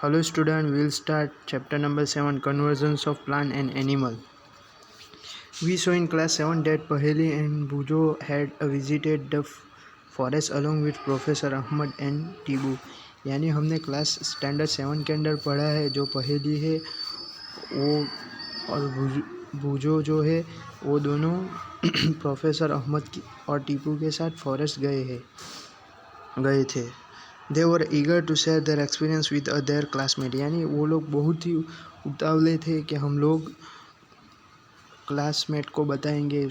Hello student, we'll start chapter number 7, Conversions of Plant and Animal. We saw in class 7 that Paheli and Bujo had visited the forest along with Professor Ahmad and Tibu. यानी हमने class standard 7 के अंदर पढ़ा है जो पहेली है वो और बूजो जो है वो दोनों प्रोफेसर अहमद और टीपू के साथ फॉरेस्ट गए थे. They were eager to share their experience with their classmate. यानी वो लोग बहुत ही उतावले थे कि हम लोग क्लासमेट को बताएंगे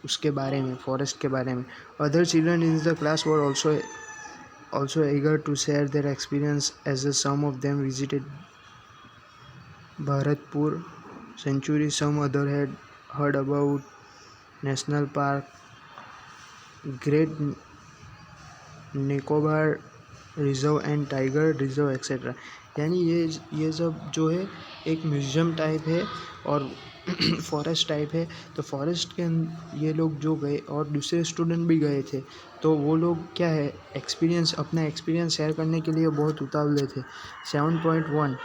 उसके बारे में, फॉरेस्ट के बारे में. Other children in the class were also eager to share their experience as some of them visited Bharatpur Sanctuary, some other had heard about National Park, Great Nicobar reserve and tiger reserve etcetera. यानी ये सब जो है एक museum type है और forest type है. तो फॉरेस्ट के ये लोग जो गए और दूसरे स्टूडेंट भी गए थे तो वो लोग क्या है अपना एक्सपीरियंस शेयर करने के लिए बहुत उतावले थे. 7.1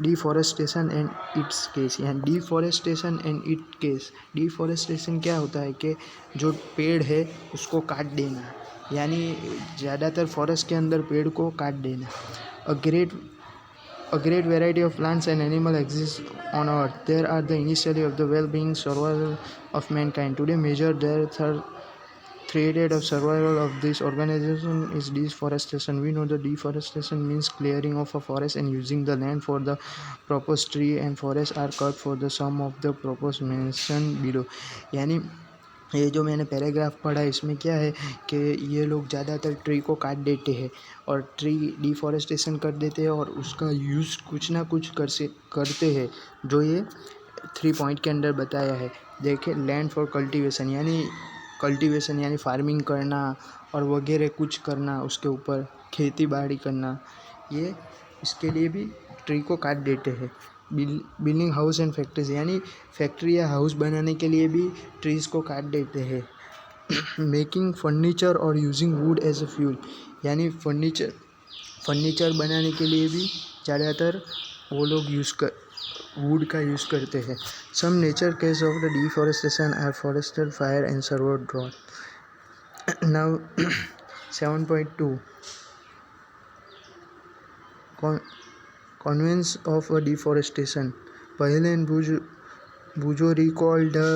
डिफॉरेस्टेशन एंड इट्स केस. यहाँ deforestation and it case. Deforestation क्या होता है कि जो पेड़ है उसको काट देना, यानी ज़्यादातर फॉरेस्ट के अंदर पेड़ को काट देना. A great variety of plants and animals exist on earth. There are the initially of the well-being survival of mankind. Today measure their threaded of survival of this organization is deforestation. We know that deforestation means clearing of a forest and using the land for the proposed tree and forests are cut for the sum of the proposed mentioned below. यानी ये जो मैंने paragraph पढ़ा इसमें क्या है कि ये लोग ज़्यादातर ट्री को काट देते हैं और ट्री डिफॉरेस्टेशन कर देते हैं और उसका यूज़ कुछ ना कुछ करते हैं जो ये 3 पॉइंट के अंदर बताया है. देखें, लैंड फॉर कल्टीवेशन यानी फार्मिंग करना और वगैरह कुछ करना, उसके ऊपर खेती बाड़ी करना, ये इसके लिए भी ट्री को काट देते हैं. बिल्डिंग हाउस एंड फैक्ट्रीज यानी फैक्ट्री या हाउस बनाने के लिए भी ट्रीज़ को काट देते हैं. मेकिंग फर्नीचर और using wood as a fuel यानी फर्नीचर बनाने के लिए भी ज़्यादातर वो लोग वुड का यूज़ करते हैं. Some nature case of the deforestation are forestal fire and severe drought. Now 7.2 Convents of a deforestation. Paheli and Bujo recalled the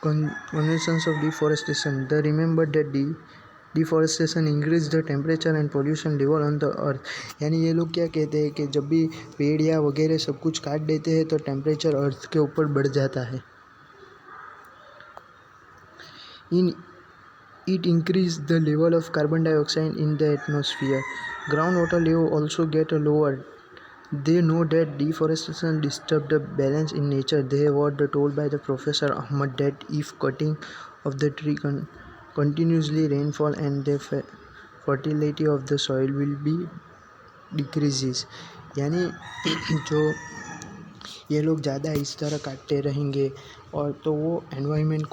conventions of deforestation. They remembered that deforestation increased the temperature and pollution level on the earth. यानी ये लोग क्या कहते हैं कि जब भी पेड़ या वगैरह सब कुछ काट देते हैं तो टेम्परेचर अर्थ के ऊपर बढ़ जाता है. It increased the level of carbon dioxide in the atmosphere. Groundwater level also get lower. They know that deforestation disturbed the balance in nature. They were told by the Professor Ahmad that if cutting of the tree continuously rainfall and the fertility of the soil will be decreases. यानी जो ये लोग ज़्यादा इस तरह काटते रहेंगे और तो वो एनवायरनमेंट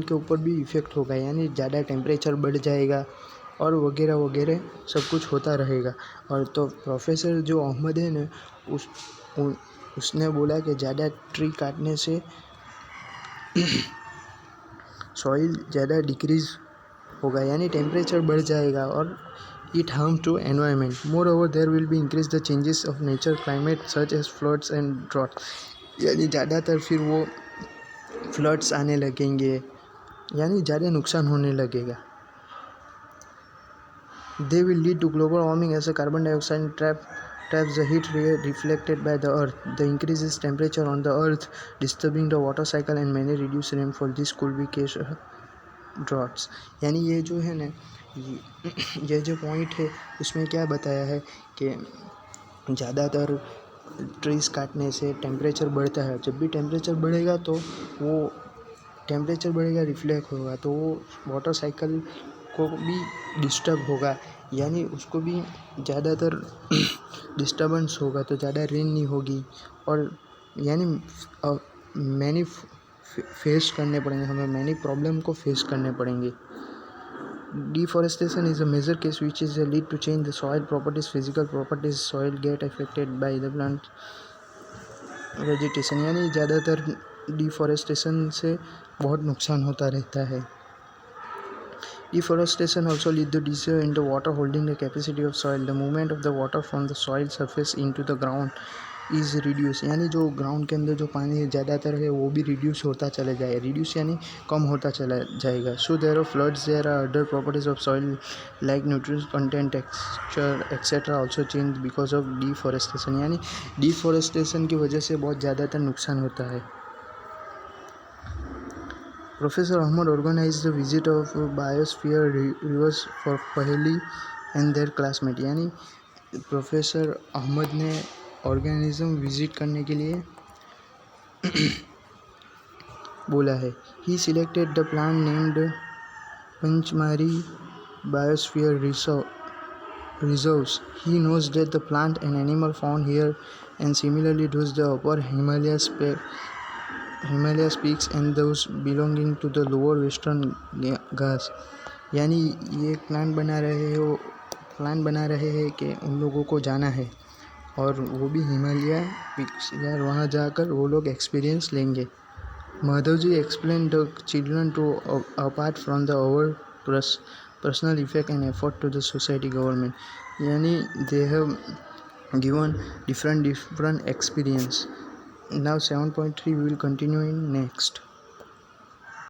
के ऊपर भी इफ़ेक्ट होगा, यानी ज़्यादा टेम्परेचर बढ़ जाएगा और वगैरह वगैरह सब कुछ होता रहेगा. और तो प्रोफेसर जो अहमद है ना उसने बोला कि ज़्यादा ट्री काटने से सॉइल ज़्यादा डिक्रीज़ होगा, यानी टेम्परेचर बढ़ जाएगा और it harms to environment. Moreover, there will be increase the changes of nature climate such as floods and drought. यानी ज़्यादातर फिर वो फ्लड्स आने लगेंगे, यानी ज़्यादा नुकसान होने लगेगा. They will lead to global warming as a carbon dioxide traps the heat reflected by the earth. The increases temperature on the earth disturbing the water cycle and many reduce rainfall. This could be case droughts. यानी ये जो है ना ये जो point है उसमें क्या बताया है कि ज़्यादातर ट्रीज़ काटने से टेम्परेचर बढ़ता है. जब भी टेम्परेचर बढ़ेगा तो वो टेम्परेचर बढ़ेगा रिफ्लेक्ट होगा तो वो वाटर साइकिल को भी डिस्टर्ब होगा, यानी उसको भी ज़्यादातर डिस्टर्बेंस होगा तो ज़्यादा रेन नहीं होगी और यानी फेस करने पड़ेंगे, हमें मैनी प्रॉब्लम को फेस करने पड़ेंगे. Deforestation is a major case which is a lead to change the soil properties, physical properties, soil get affected by the plant vegetation, यानी ज़्यादातर डिफॉरेस्टेशन से बहुत नुकसान होता रहता है. Deforestation also lead to decrease in the water holding the capacity of soil. The movement of the water from the soil surface into the ground is reduced. यानी जो ग्राउंड के अंदर जो पानी ज़्यादातर है वो भी रिड्यूस होता चला जाए. रिड्यूस यानी कम होता चला जाएगा. So there are floods, there are other properties of soil like nutrient content, texture, etc. also change because of deforestation. यानी deforestation की वजह से बहुत ज़्यादातर नुकसान होता है. Professor Ahmed organized the visit of biosphere rivers for Paheli and their classmate. यानी प्रोफेसर अहमद ने ऑर्गेनिज्म विजिट करने के लिए बोला है. He selected the plant named Panchmari Biosphere Reserves. He knows that the plant and animal found here and similarly does the upper Himalayas peaks and those belonging to the lower western Ghats. यानी ये plan बना रहे हैं कि उन लोगों को जाना है और वो भी हिमालय पिक्स या वहाँ जाकर वो लोग एक्सपीरियंस लेंगे. Madhavji explain the children to apart from the over personal effect and effort to the society government. यानी they have given different experience. Now 7.3 we will continue in next.